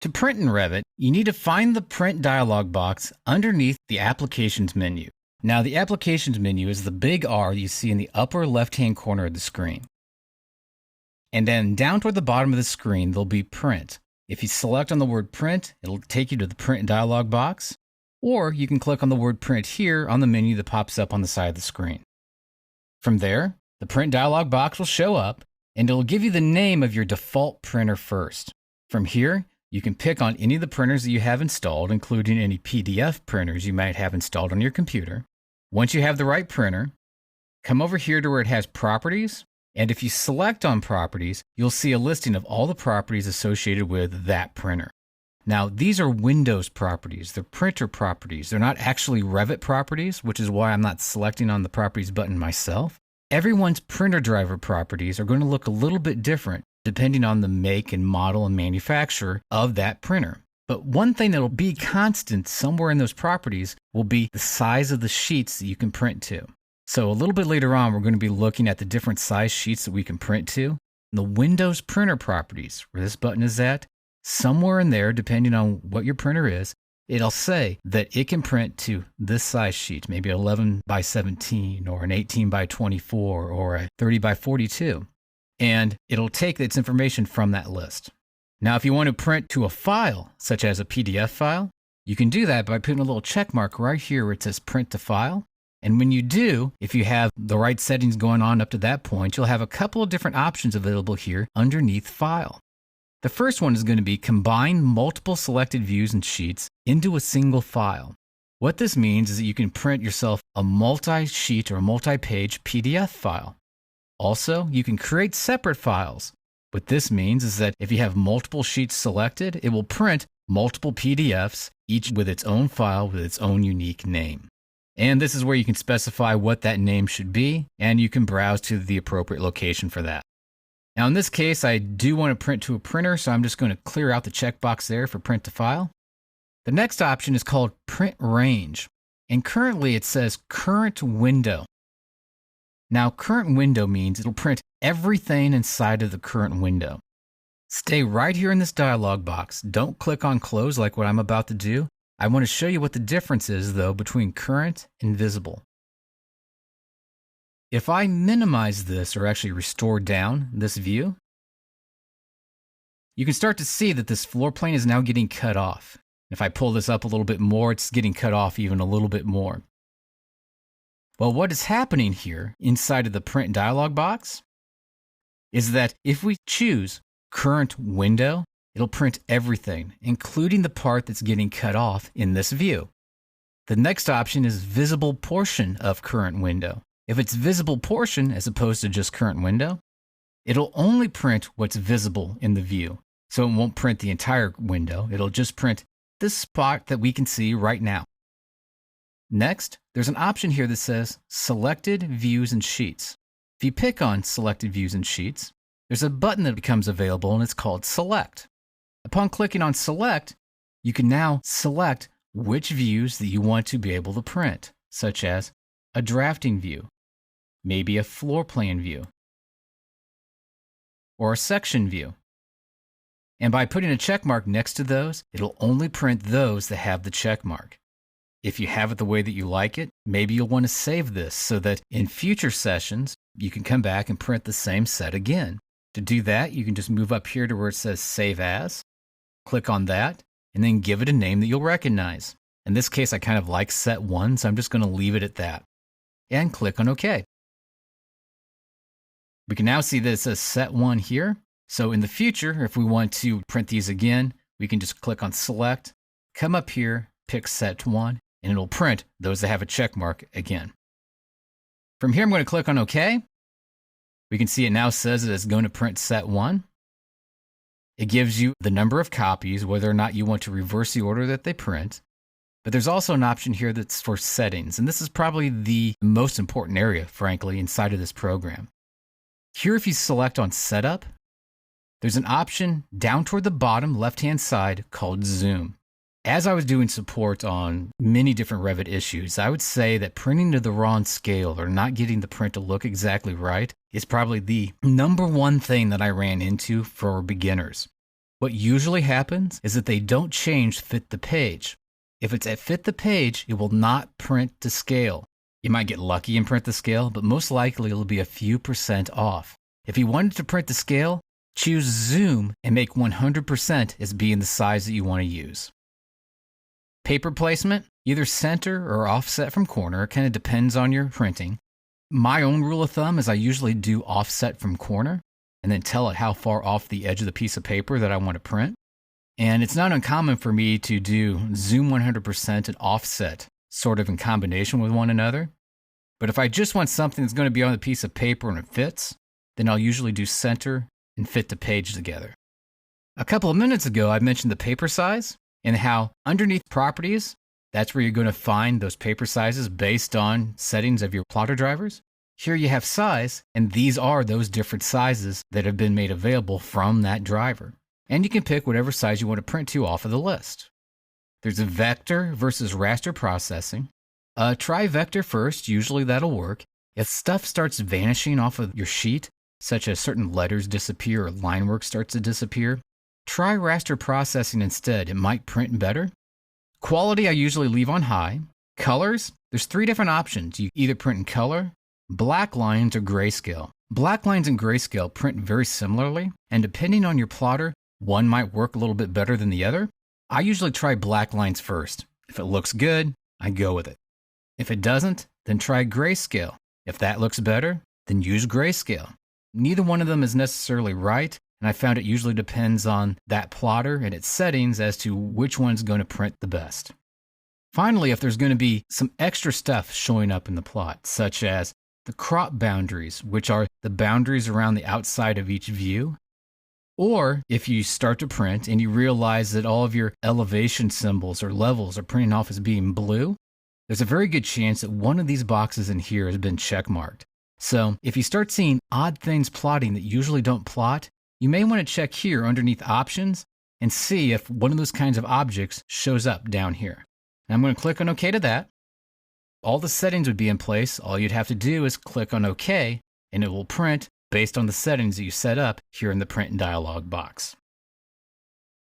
To print in Revit, you need to find the Print dialog box underneath the Applications menu. Now, the Applications menu is the big R that you see in the upper left-hand corner of the screen. And then down toward the bottom of the screen, there'll be Print. If you select on the word Print, it'll take you to the Print dialog box, or you can click on the word Print here on the menu that pops up on the side of the screen. From there, the Print dialog box will show up, and it'll give you the name of your default printer first. From here, you can pick on any of the printers that you have installed, including any PDF printers you might have installed on your computer. Once you have the right printer, come over here to where it has Properties, and if you select on Properties, you'll see a listing of all the properties associated with that printer. Now, these are Windows properties. They're printer properties. They're not actually Revit properties, which is why I'm not selecting on the Properties button myself. Everyone's printer driver properties are going to look a little bit different depending on the make and model and manufacturer of that printer. But one thing that'll be constant somewhere in those properties will be the size of the sheets that you can print to. So a little bit later on, we're going to be looking at the different size sheets that we can print to. The Windows printer properties, where this button is at, somewhere in there, depending on what your printer is, it'll say that it can print to this size sheet, maybe 11 by 17 or an 18 by 24 or a 30 by 42. And it'll take its information from that list. Now, if you want to print to a file, such as a PDF file, you can do that by putting a little check mark right here where it says Print to File. And when you do, if you have the right settings going on up to that point, you'll have a couple of different options available here underneath File. The first one is going to be combine multiple selected views and sheets into a single file. What this means is that you can print yourself a multi-sheet or a multi-page PDF file. Also, you can create separate files. What this means is that if you have multiple sheets selected, it will print multiple PDFs, each with its own file with its own unique name. And this is where you can specify what that name should be, and you can browse to the appropriate location for that. Now in this case, I do want to print to a printer, so I'm just going to clear out the checkbox there for Print to File. The next option is called Print Range, and currently it says Current Window. Now, current window means it'll print everything inside of the current window. Stay right here in this dialog box. Don't click on close like what I'm about to do. I want to show you what the difference is, though, between current and visible. If I minimize this, or actually restore down this view, you can start to see that this floor plane is now getting cut off. If I pull this up a little bit more, it's getting cut off even a little bit more. Well, what is happening here inside of the Print dialog box is that if we choose Current Window, it'll print everything, including the part that's getting cut off in this view. The next option is Visible Portion of Current Window. If it's Visible Portion as opposed to just Current Window, it'll only print what's visible in the view. So it won't print the entire window. It'll just print this spot that we can see right now. Next, there's an option here that says Selected Views and Sheets. If you pick on Selected Views and Sheets, there's a button that becomes available and it's called Select. Upon clicking on Select, you can now select which views that you want to be able to print, such as a drafting view, maybe a floor plan view, or a section view. And by putting a check mark next to those, it'll only print those that have the check mark. If you have it the way that you like it, maybe you'll want to save this so that in future sessions, you can come back and print the same set again. To do that, you can just move up here to where it says Save As, click on that, and then give it a name that you'll recognize. In this case, I kind of like Set 1, so I'm just going to leave it at that. And click on OK. We can now see that it says Set 1 here. So in the future, if we want to print these again, we can just click on Select, come up here, pick Set 1, and it'll print those that have a check mark again. From here, I'm going to click on OK. We can see it now says that it's going to print Set 1. It gives you the number of copies, whether or not you want to reverse the order that they print. But there's also an option here that's for settings, and this is probably the most important area, frankly, inside of this program. Here, if you select on Setup, there's an option down toward the bottom left-hand side called Zoom. As I was doing support on many different Revit issues, I would say that printing to the wrong scale or not getting the print to look exactly right is probably the number one thing that I ran into for beginners. What usually happens is that they don't change fit the page. If it's at fit the page, it will not print to scale. You might get lucky and print the scale, but most likely it'll be a few % off. If you wanted to print the scale, choose Zoom and make 100% as being the size that you want to use. Paper placement, either center or offset from corner, kind of depends on your printing. My own rule of thumb is I usually do offset from corner and then tell it how far off the edge of the piece of paper that I want to print. And it's not uncommon for me to do Zoom 100% and offset sort of in combination with one another. But if I just want something that's going to be on the piece of paper and it fits, then I'll usually do center and fit the page together. A couple of minutes ago, I mentioned the paper size and how underneath properties, that's where you're going to find those paper sizes based on settings of your plotter drivers. Here you have size, and these are those different sizes that have been made available from that driver. And you can pick whatever size you want to print to off of the list. There's a vector versus raster processing. Try vector first, usually that'll work. If stuff starts vanishing off of your sheet, such as certain letters disappear or line work starts to disappear, try raster processing instead. It might print better. Quality I usually leave on high. Colors, there's 3 different options. You either print in color, black lines, or grayscale. Black lines and grayscale print very similarly, and depending on your plotter, one might work a little bit better than the other. I usually try black lines first. If it looks good, I go with it. If it doesn't, then try grayscale. If that looks better, then use grayscale. Neither one of them is necessarily right, and I found it usually depends on that plotter and its settings as to which one's going to print the best. Finally, if there's going to be some extra stuff showing up in the plot, such as the crop boundaries, which are the boundaries around the outside of each view, or if you start to print and you realize that all of your elevation symbols or levels are printing off as being blue, there's a very good chance that one of these boxes in here has been checkmarked. So if you start seeing odd things plotting that usually don't plot, you may want to check here underneath options and see if one of those kinds of objects shows up down here. And I'm going to click on OK to that. All the settings would be in place. All you'd have to do is click on OK, and it will print based on the settings that you set up here in the print dialog box.